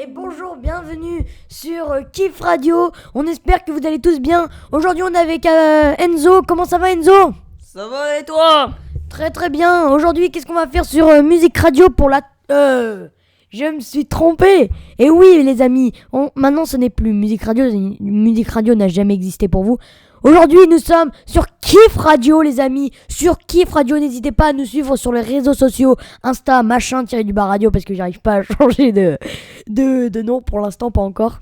Et bonjour, bienvenue sur Kiff Radio. On espère que vous allez tous bien. Aujourd'hui on est avec Enzo. Comment ça va Enzo? Ça va et toi? Très très bien. Aujourd'hui qu'est-ce qu'on va faire sur Musique Radio pour la... Je me suis trompé. Et oui les amis, maintenant ce n'est plus Musique Radio. Musique Radio n'a jamais existé pour vous. Aujourd'hui nous sommes sur Kiff Radio les amis. Sur Kiff Radio, n'hésitez pas à nous suivre sur les réseaux sociaux. Insta, machin, tiré du bas radio. Parce que j'arrive pas à changer de nom pour l'instant, pas encore.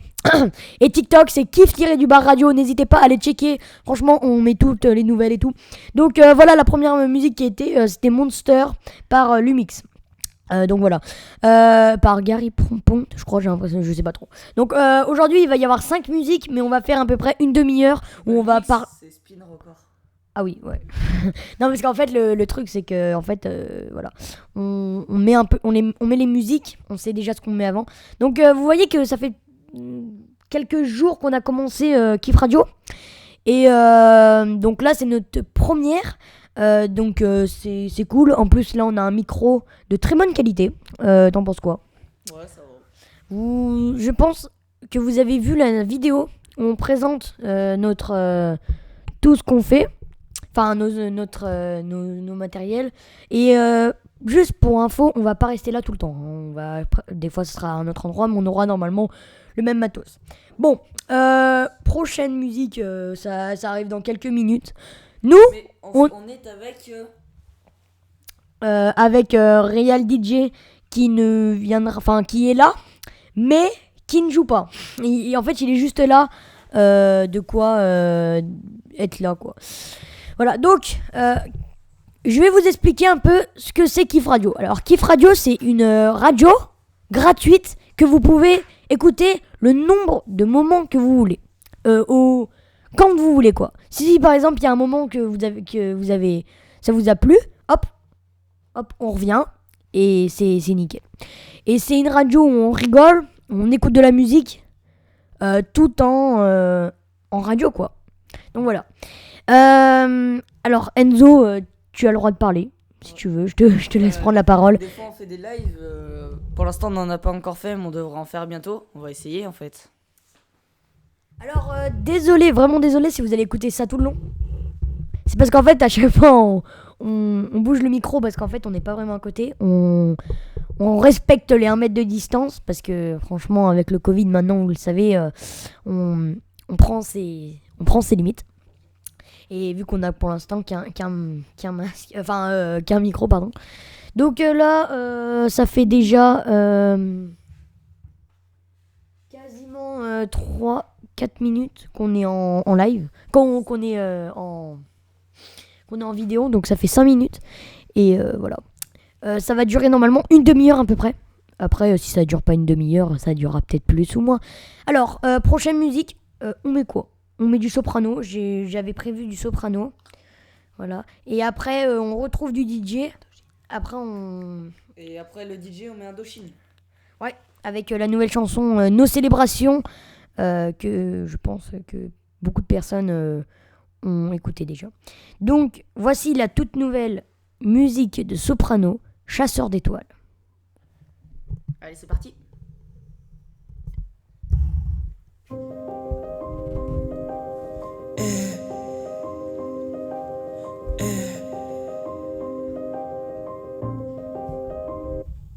Et TikTok c'est Kiff-du-bas radio. N'hésitez pas à aller checker. Franchement on met toutes les nouvelles et tout. Donc voilà la première musique qui a été c'était Monster par Lumix. Donc voilà, par Gary Pompon, je crois, j'ai l'impression, je sais pas trop. Donc aujourd'hui il va y avoir 5 musiques, mais on va faire à peu près une demi-heure où on va parler. C'est Spin Record. Ah oui, ouais. Non parce qu'en fait le truc c'est que en fait voilà, on met un peu, on met les musiques, on sait déjà ce qu'on met avant. Donc vous voyez que ça fait quelques jours qu'on a commencé Kiff Radio et donc là c'est notre première. Donc c'est cool. En plus là on a un micro de très bonne qualité. T'en penses quoi? Ouais, ça va. Je pense que vous avez vu la vidéo où on présente notre tout ce qu'on fait, enfin nos matériels. Et juste pour info, on va pas rester là tout le temps. Des fois ce sera à un autre endroit, mais on aura normalement le même matos. Bon, prochaine musique, ça arrive dans quelques minutes. Nous, Mais on est avec Real DJ qui ne viendra, enfin qui est là, mais qui ne joue pas. En fait, il est juste là, de quoi être là, quoi. Voilà. Donc, je vais vous expliquer un peu ce que c'est Kiff Radio. Alors, Kiff Radio, c'est une radio gratuite que vous pouvez écouter le nombre de moments que vous voulez. Quand vous voulez quoi. Si par exemple il y a un moment que vous avez ça vous a plu, hop, on revient et c'est nickel. Et c'est une radio où on rigole, on écoute de la musique tout en radio quoi. Donc voilà. Alors Enzo, tu as le droit de parler si tu veux. Je te laisse prendre la parole. Des fois on fait des lives. Pour l'instant on n'en a pas encore fait, mais on devrait en faire bientôt. On va essayer en fait. Alors désolé, vraiment désolé si vous allez écouter ça tout le long. C'est parce qu'en fait à chaque fois on bouge le micro parce qu'en fait on n'est pas vraiment à côté. On respecte les 1 mètre de distance parce que franchement avec le Covid maintenant vous le savez, on prend ses limites. Et vu qu'on a pour l'instant qu'un masque, enfin qu'un micro pardon. Donc là ça fait déjà quasiment 3-4 minutes qu'on est en live, qu'on est en vidéo, donc ça fait 5 minutes et voilà. Ça va durer normalement une demi-heure à peu près. Après si ça dure pas une demi-heure, ça durera peut-être plus ou moins. Alors prochaine musique, on met quoi? On met du soprano, j'avais prévu du soprano. Voilà. Et après on retrouve du DJ. Et après le DJ on met Indochine. Ouais, avec la nouvelle chanson Nos Célébrations, que je pense que beaucoup de personnes ont écouté déjà. Donc, voici la toute nouvelle musique de soprano, Chasseur d'étoiles. Allez, c'est parti.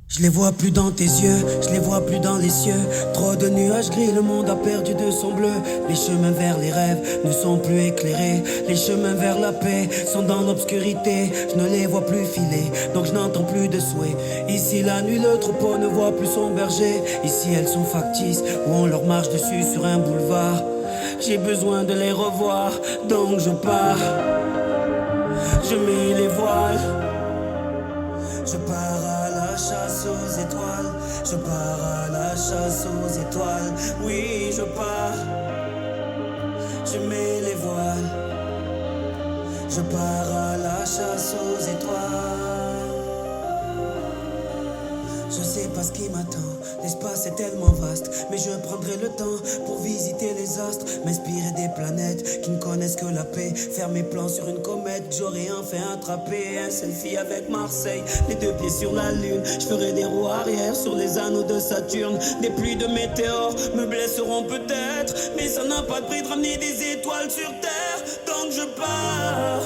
Je les vois plus dans tes yeux, je les vois plus dans les cieux. Trop de nuages gris, le monde a perdu de son bleu. Les chemins vers les rêves ne sont plus éclairés. Les chemins vers la paix sont dans l'obscurité. Je ne les vois plus filer, donc je n'entends plus de souhaits. Ici la nuit, le troupeau ne voit plus son berger. Ici elles sont factices, ou on leur marche dessus sur un boulevard. J'ai besoin de les revoir, donc je pars. Je mets les voiles. Je pars à la chasse aux étoiles. Je pars à la chasse aux étoiles. Oui, je pars. Je mets les voiles. Je pars à la chasse aux étoiles. Je sais pas ce qui m'attend, l'espace est tellement vaste. Mais je prendrai le temps pour visiter les astres, m'inspirer des planètes qui ne connaissent que la paix. Faire mes plans sur une comète que j'aurais enfin attrapé. Un selfie avec Marseille, les 2 pieds sur la lune. Je ferai des roues arrière sur les anneaux de Saturne. Des pluies de météores me blesseront peut-être, mais ça n'a pas de prix de ramener des étoiles sur terre. Donc je pars,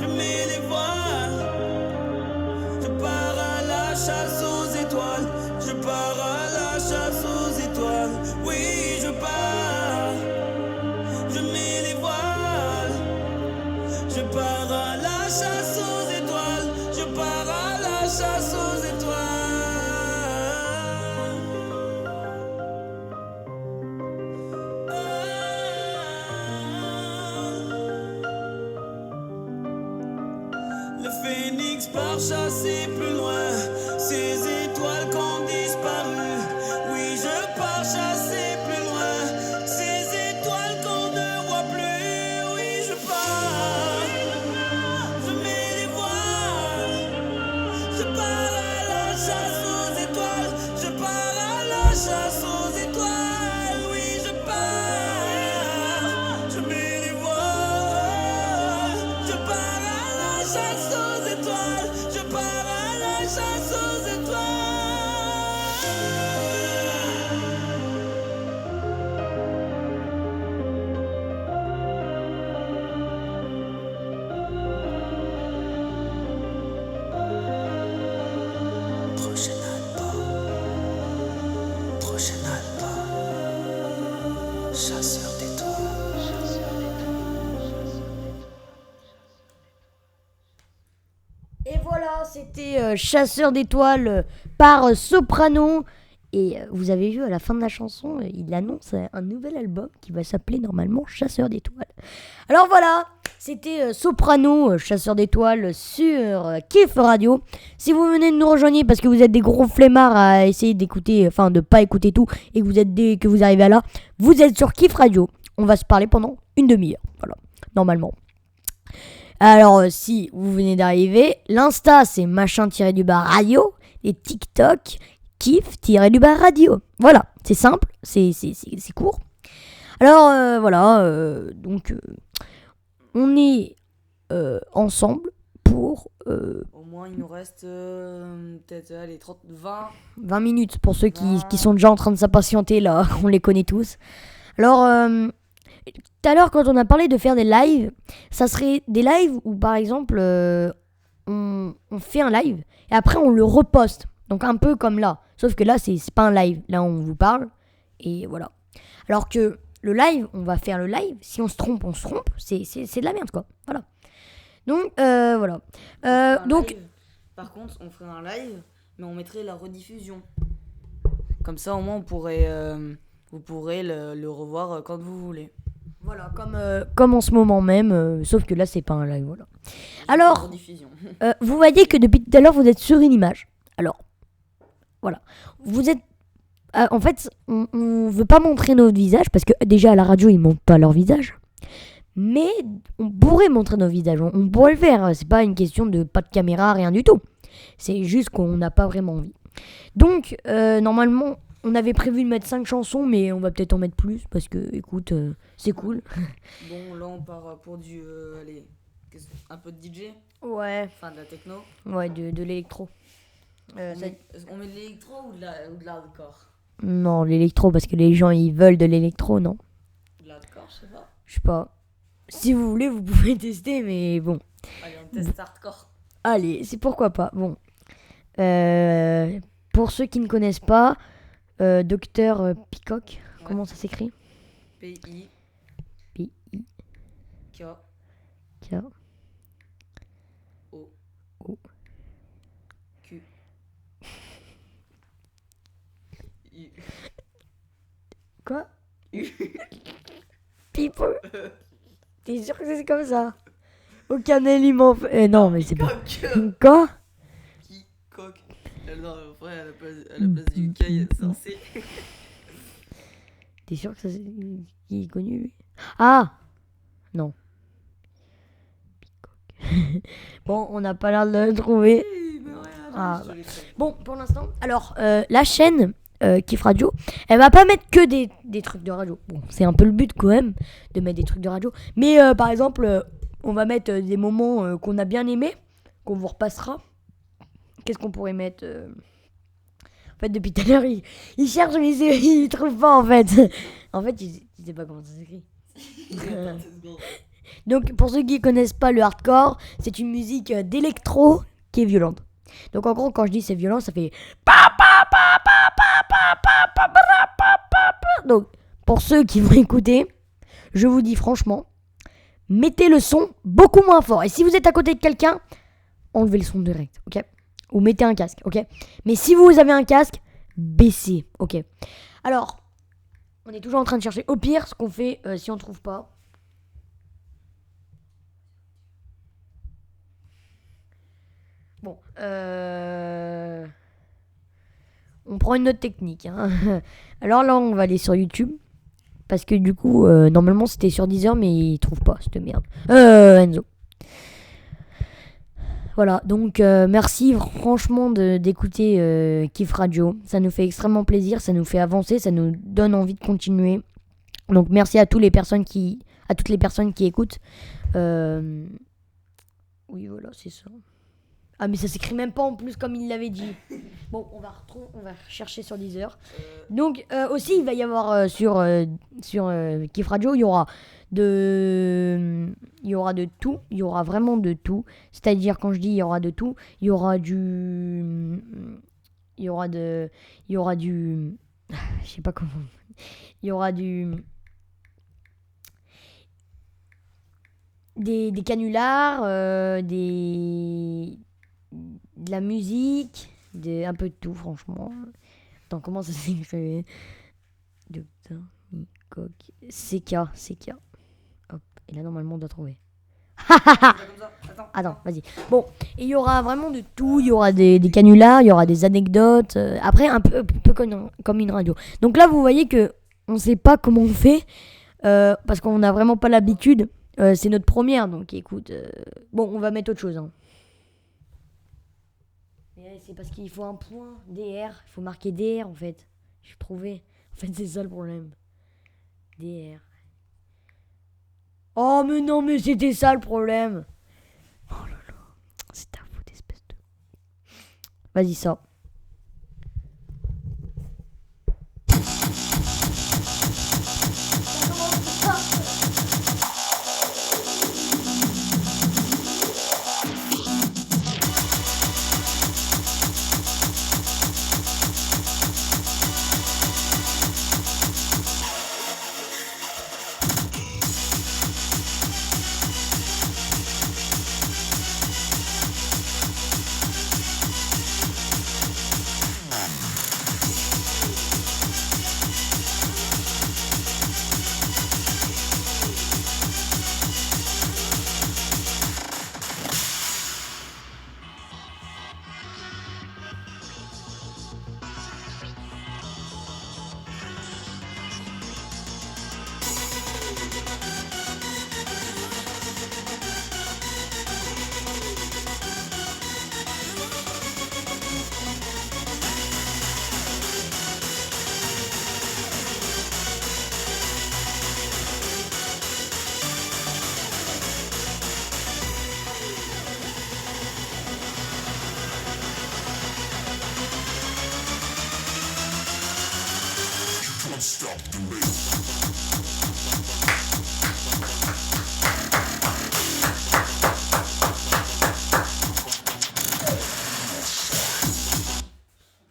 je mets les voiles, je pars à la chasse aux étoiles, je pars à la chasse aux étoiles. Oui, je pars, je mets les voiles, je pars à la chasse aux étoiles, je pars à la chasse aux étoiles. Le phénix part chasser plus loin ces étoiles qui ont disparu. Oui, je pars chasser plus loin ces étoiles qu'on ne voit plus. Oui, je pars, je mets les voiles, je pars à la chasse aux étoiles, je pars à la chasse aux étoiles. Oui, je pars, je mets les voiles, je pars à la chasse aux étoiles, je pars à la chasse aux étoiles. Prochain album, chasseur d'étoiles. Et voilà, c'était Chasseur d'étoiles par Soprano. Et vous avez vu à la fin de la chanson, il annonce un nouvel album qui va s'appeler normalement Chasseur d'étoiles. Alors voilà, c'était Soprano, Chasseur d'étoiles sur Kiff Radio. Si vous venez de nous rejoindre parce que vous êtes des gros flemmards à essayer d'écouter, enfin de pas écouter tout, et que vous arrivez à là, vous êtes sur Kiff Radio. On va se parler pendant une demi-heure, voilà, normalement. Alors, si vous venez d'arriver, l'Insta, c'est machin-du-bas radio. Et TikTok, kiff-du-bas radio. Voilà, c'est simple, c'est court. Alors, voilà, donc, on est ensemble pour... Au moins, il nous reste peut-être 20 minutes pour ceux qui sont déjà en train de s'impatienter, là, on les connaît tous. Alors... tout à l'heure, quand on a parlé de faire des lives, ça serait des lives où, par exemple, on fait un live et après on le reposte. Donc un peu comme là. Sauf que là, c'est pas un live. Là, on vous parle et voilà. Alors que le live, on va faire le live. Si on se trompe, on se trompe. C'est de la merde, quoi. Voilà. Donc, voilà. Donc... live. Par contre, on ferait un live, mais on mettrait la rediffusion. Comme ça, au moins, vous pourrez le revoir quand vous voulez. Voilà, comme en ce moment même, sauf que là, c'est pas un live, voilà. Alors, vous voyez que depuis tout à l'heure, vous êtes sur une image. Alors, voilà. Vous êtes... en fait, on veut pas montrer notre visage, parce que déjà, à la radio, ils montrent pas leur visage. Mais on pourrait montrer nos visages, on pourrait le faire. C'est pas une question de pas de caméra, rien du tout. C'est juste qu'on n'a pas vraiment envie. Donc, normalement... On avait prévu de mettre 5 chansons, mais on va peut-être en mettre plus parce que, écoute, c'est cool. Bon, là, on part pour du. Allez, un peu de DJ. Ouais. Enfin, de la techno. Ouais, de l'électro. On met de l'électro ou de l'hardcore? Non, l'électro, parce que les gens, ils veulent de l'électro, non? De l'hardcore, je sais pas. Je sais pas. Si vous voulez, vous pouvez tester, mais bon. Allez, on teste hardcore. Allez, c'est pourquoi pas. Bon. Pour ceux qui ne connaissent pas... Docteur Peacock, ouais. Comment ça s'écrit? P-I P-I K K O O Q U. Quoi? U. Pipo. T'es sûr que c'est comme ça? Aucun élément... non, mais c'est pas... Quoi? Peacock. Non, après, à la place du K, il y a un C. T'es sûr que ça, c'est... Qui est connu, lui? Ah! Non. Peacock. Bon, on n'a pas l'air de le trouver. Ah, je te laisserai. Bon, pour l'instant. Alors, la chaîne Kiff Radio, elle va pas mettre que des trucs de radio. Bon, c'est un peu le but quand même de mettre des trucs de radio. Mais par exemple, on va mettre des moments qu'on a bien aimés, qu'on vous repassera. Qu'est-ce qu'on pourrait mettre En fait, depuis tout à l'heure, il cherche, mais il trouve pas en fait. En fait, il sait pas comment ça s'écrit. Donc, pour ceux qui connaissent pas le hardcore, c'est une musique d'électro qui est violente. Donc, en gros, quand je dis c'est violent, ça fait. Donc, pour ceux qui vont écouter, je vous dis franchement, mettez le son beaucoup moins fort. Et si vous êtes à côté de quelqu'un, enlevez le son direct, ok? Ou mettez un casque, ok? Mais si vous avez un casque, baissez, ok? Alors, on est toujours en train de chercher. Au pire, ce qu'on fait, si on trouve pas. Bon, on prend une autre technique. Hein. Alors là, on va aller sur YouTube. Parce que du coup, normalement, c'était sur Deezer, mais il trouve pas cette merde. Enzo. Voilà, donc merci franchement d'écouter Kiff Radio. Ça nous fait extrêmement plaisir, ça nous fait avancer, ça nous donne envie de continuer. Donc merci à toutes les personnes qui écoutent. Oui, voilà, c'est ça. Ah, mais ça s'écrit même pas en plus comme il l'avait dit. Bon, on va chercher sur Deezer. Donc aussi, il va y avoir sur Kiff Radio, il y aura de tout, il y aura vraiment de tout. C'est-à-dire, quand je dis il y aura de tout, il y aura du je sais pas comment, il y aura des canulars, de la musique, un peu de tout, franchement. Attends, comment ça s'écrit? Docteur Nicoc. CK. Hop, et là, normalement, on doit trouver. Attends, vas-y. Bon, et il y aura vraiment de tout. Il y aura des canulars, il y aura des anecdotes. Après, un peu comme une radio. Donc là, vous voyez que on sait pas comment on fait. Parce qu'on n'a vraiment pas l'habitude. C'est notre première, donc écoute. Bon, on va mettre autre chose. Hein. Mais c'est parce qu'il faut un point, DR. Il faut marquer DR en fait. Je suis trouvé. En fait, c'est ça le problème. DR. Oh, mais non, mais c'était ça le problème. Oh là là. C'est ta faute, espèce de. Vas-y, ça.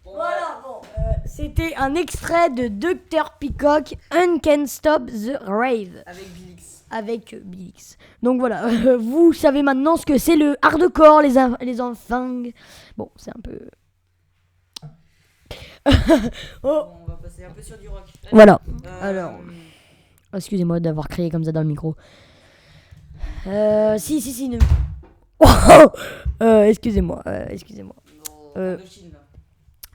Voilà, bon. C'était un extrait de Dr. Peacock, Un Can't Stop the Rave. Avec Billix. Donc voilà, vous savez maintenant ce que c'est le hardcore, les enfants. Bon, c'est un peu. Bon, on va passer un peu sur du rock. Voilà. Alors, excusez-moi d'avoir crié comme ça dans le micro. Si. Excusez-moi. Bon, Indochine, là.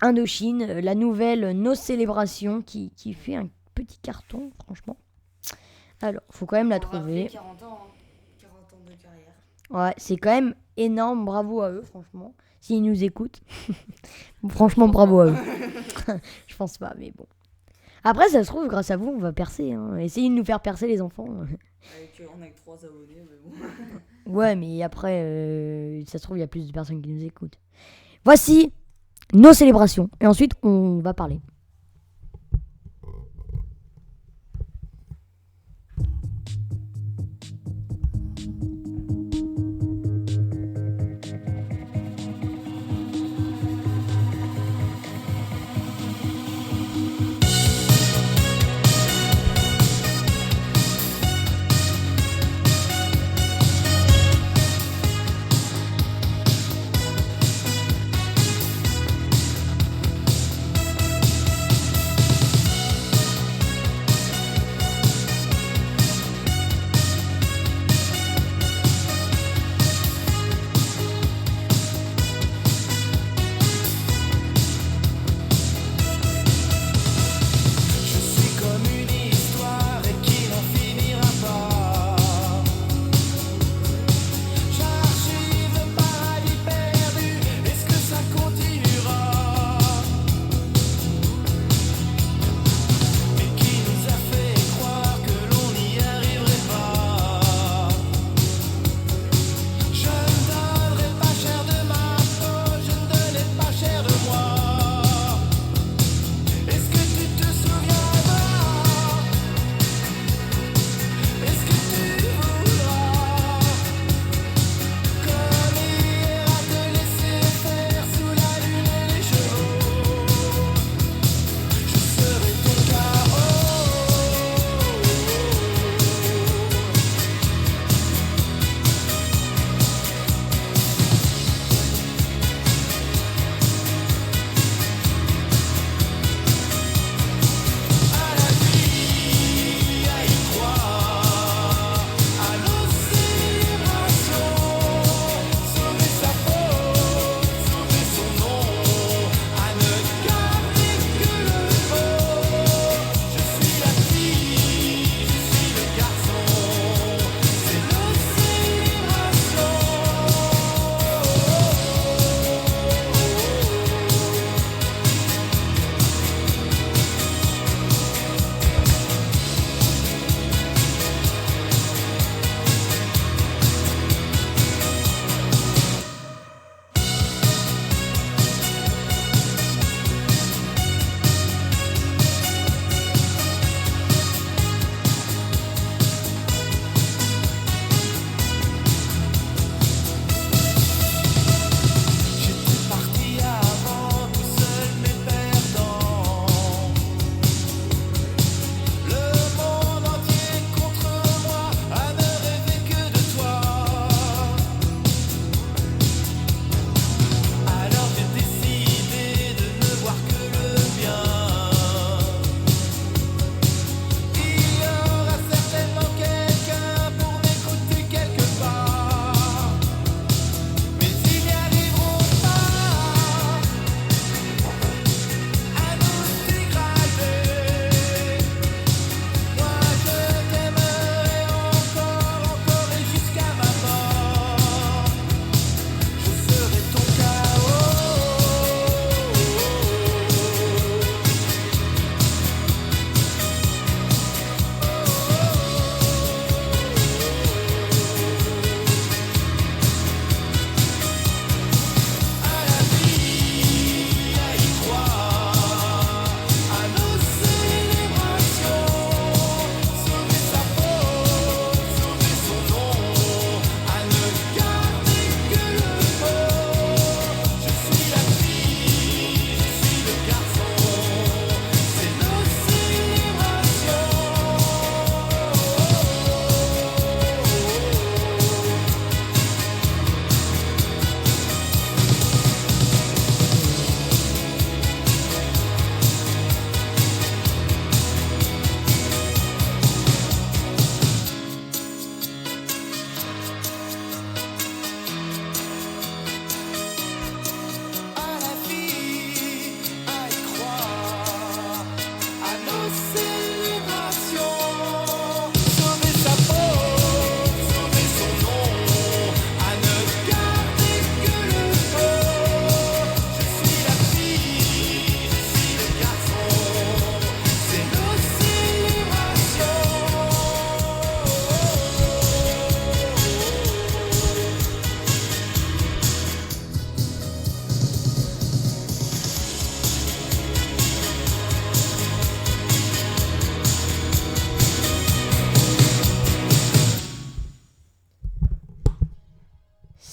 Indochine, la nouvelle Nos Célébrations qui fait un petit carton, franchement. Alors, faut quand même la trouver. 40 ans, hein. 40 ans de carrière. Ouais, c'est quand même énorme, bravo à eux, franchement. s'ils nous écoutent. Franchement, bravo à eux. Je pense pas, mais bon. Après, ça se trouve, grâce à vous, on va percer. Hein. Essayez de nous faire percer, les enfants. On a que 3 abonnés, mais bon. Ouais, mais après, ça se trouve, il y a plus de personnes qui nous écoutent. Voici nos célébrations. Et ensuite, on va parler.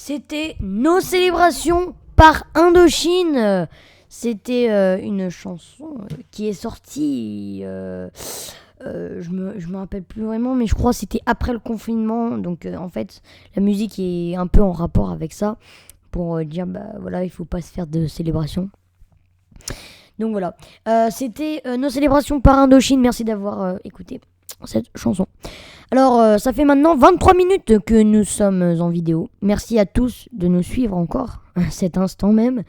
C'était Nos célébrations par Indochine. C'était une chanson qui est sortie, je me rappelle plus vraiment, mais je crois que c'était après le confinement. Donc en fait, la musique est un peu en rapport avec ça, pour dire, bah voilà, il faut pas se faire de célébration. Donc voilà, c'était Nos célébrations par Indochine. Merci d'avoir écouté cette chanson. Alors, ça fait maintenant 23 minutes que nous sommes en vidéo. Merci à tous de nous suivre encore, à cet instant même.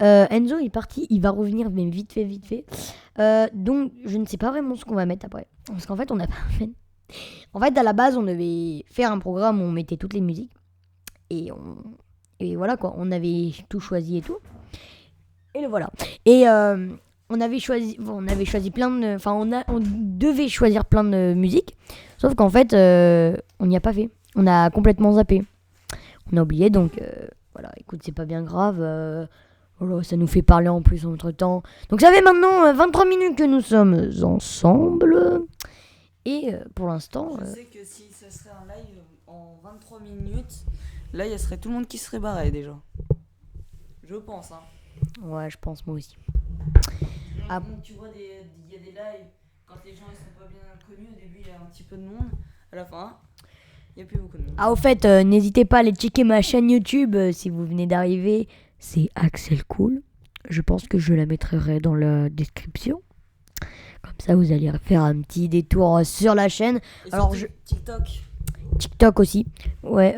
Enzo est parti, il va revenir, mais vite fait. Donc, je ne sais pas vraiment ce qu'on va mettre après. Parce qu'en fait, on n'a pas fait. En fait, à la base, on devait faire un programme où on mettait toutes les musiques. Et voilà quoi, on avait tout choisi et tout. Et le voilà. Et on avait choisi plein de. Enfin, on devait choisir plein de musiques. Sauf qu'en fait, on n'y a pas fait. On a complètement zappé. On a oublié, donc voilà, écoute, c'est pas bien grave. Voilà, ça nous fait parler en plus entre temps. Donc ça fait maintenant 23 minutes que nous sommes ensemble. Et pour l'instant. Je sais que si ça serait un live en 23 minutes, là, il y serait tout le monde qui serait barré déjà. Je pense, hein. Ouais, je pense moi aussi. Ah. Donc, tu vois, il y a des lives, quand les gens ils sont pas bien connus, au début il y a un petit peu de monde, à la fin, il n'y a plus beaucoup de monde. Ah, au fait, n'hésitez pas à aller checker ma chaîne YouTube si vous venez d'arriver. C'est Axel Cool. Je pense que je la mettrai dans la description. Comme ça, vous allez faire un petit détour sur la chaîne. Et alors, TikTok aussi. Ouais.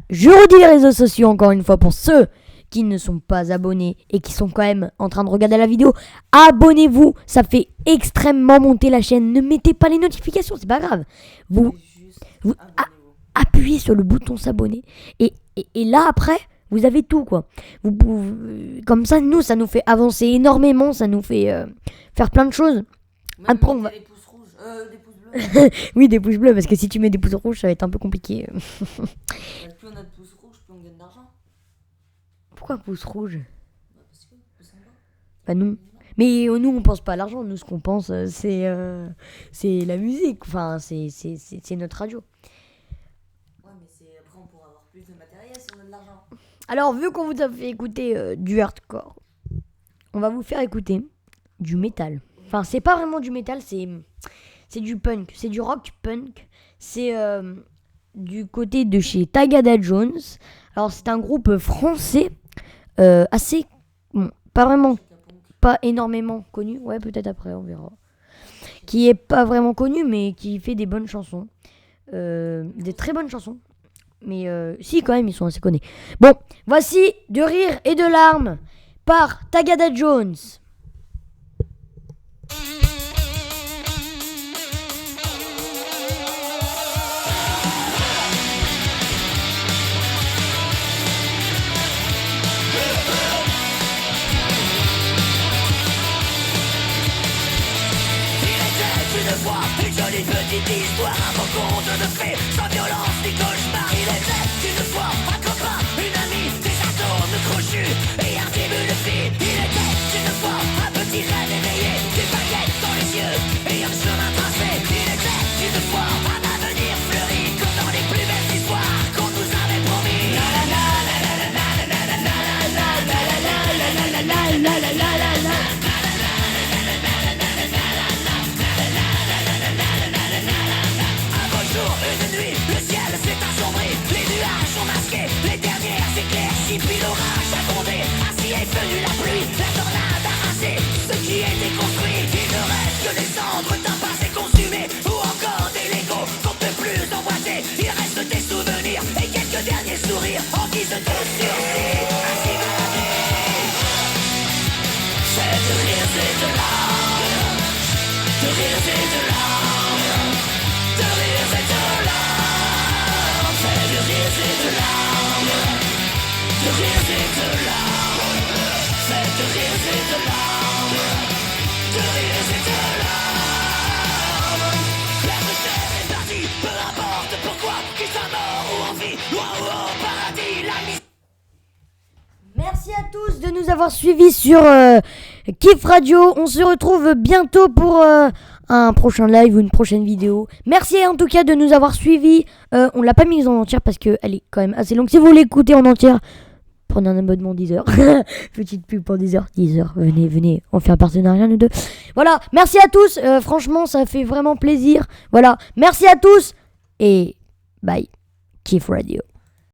Je redis les réseaux sociaux encore une fois pour ceux qui ne sont pas abonnés et qui sont quand même en train de regarder la vidéo. Abonnez-vous, ça fait extrêmement monter la chaîne. Ne mettez pas les notifications, c'est pas grave. Vous appuyez sur le bouton s'abonner et là après, vous avez tout quoi. Vous pouvez, comme ça, ça nous fait avancer énormément, ça nous fait faire plein de choses. Même Après, on va... des pouces rouges, des pouces bleus. Oui, des pouces bleus, parce que si tu mets des pouces rouges, ça va être un peu compliqué. Plus on a de pouces rouges, plus on gagne d'argent. Pourquoi pouce rouge? Parce que pouce en bas. Bah non. Mais nous, on pense pas à l'argent. Nous, ce qu'on pense, c'est la musique. Enfin, c'est notre radio. Ouais, mais après, on pourra avoir plus de matériel si on a de l'argent. Alors, vu qu'on vous a fait écouter du hardcore, on va vous faire écouter du métal. Enfin, c'est pas vraiment du métal, c'est du punk. C'est du rock punk. C'est du côté de chez Tagada Jones. Alors, c'est un groupe français assez... Bon, pas énormément connu. Ouais, peut-être après, on verra. Qui est pas vraiment connu, mais qui fait des bonnes chansons. Des très bonnes chansons. Mais si, quand même, ils sont assez connus. Bon, voici De rire et de larmes par Tagada Jones. Une jolie petite histoire, un beau conte de fées, sans violence ni cauchemar. Il était une fois un copain, une amie, des atomes crochus et un début de fille. Il était une fois un petit rêve éveillé, des paillettes dans les yeux et un chemin tracé. Il était une fois un avenir fleuri, comme dans les plus belles histoires qu'on nous avait promis. La la la la la la la la la la la la la la la la. Une nuit, le ciel s'est assombri, les nuages sont masqués, les dernières éclaircies, puis l'orage a grondé. Ainsi est venue la pluie, la tornade a rasé ce qui était construit. Il ne reste que des cendres d'un passé consumé, ou encore des Legos qu'on ne peut plus emboîter. Il reste des souvenirs et quelques derniers sourires en guise de sursis. Ainsi va la vie. C'est de rire, c'est de larmes, de rire, c'est de larmes, de rire, c'est de larmes, c'est de rire, c'est de larmes, de rire, c'est de larmes, c'est de rire, c'est de larmes, de rire, c'est de larmes. La terre est partie, peu importe pourquoi, qu'il soit mort ou en vie, loin ou au paradis, la mise. Merci à tous de nous avoir suivis sur Kiff Radio. On se retrouve bientôt pour un prochain live ou une prochaine vidéo. Merci en tout cas de nous avoir suivis. On l'a pas mise en entière parce qu'elle est quand même assez longue. Si vous voulez l'écouter en entière, prenez un abonnement 10 heures. Petite pub pour 10 heures. 10 heures, venez, on fait un partenariat nous deux. Voilà, merci à tous. Franchement, ça fait vraiment plaisir. Voilà, merci à tous. Et bye. Kiff Radio.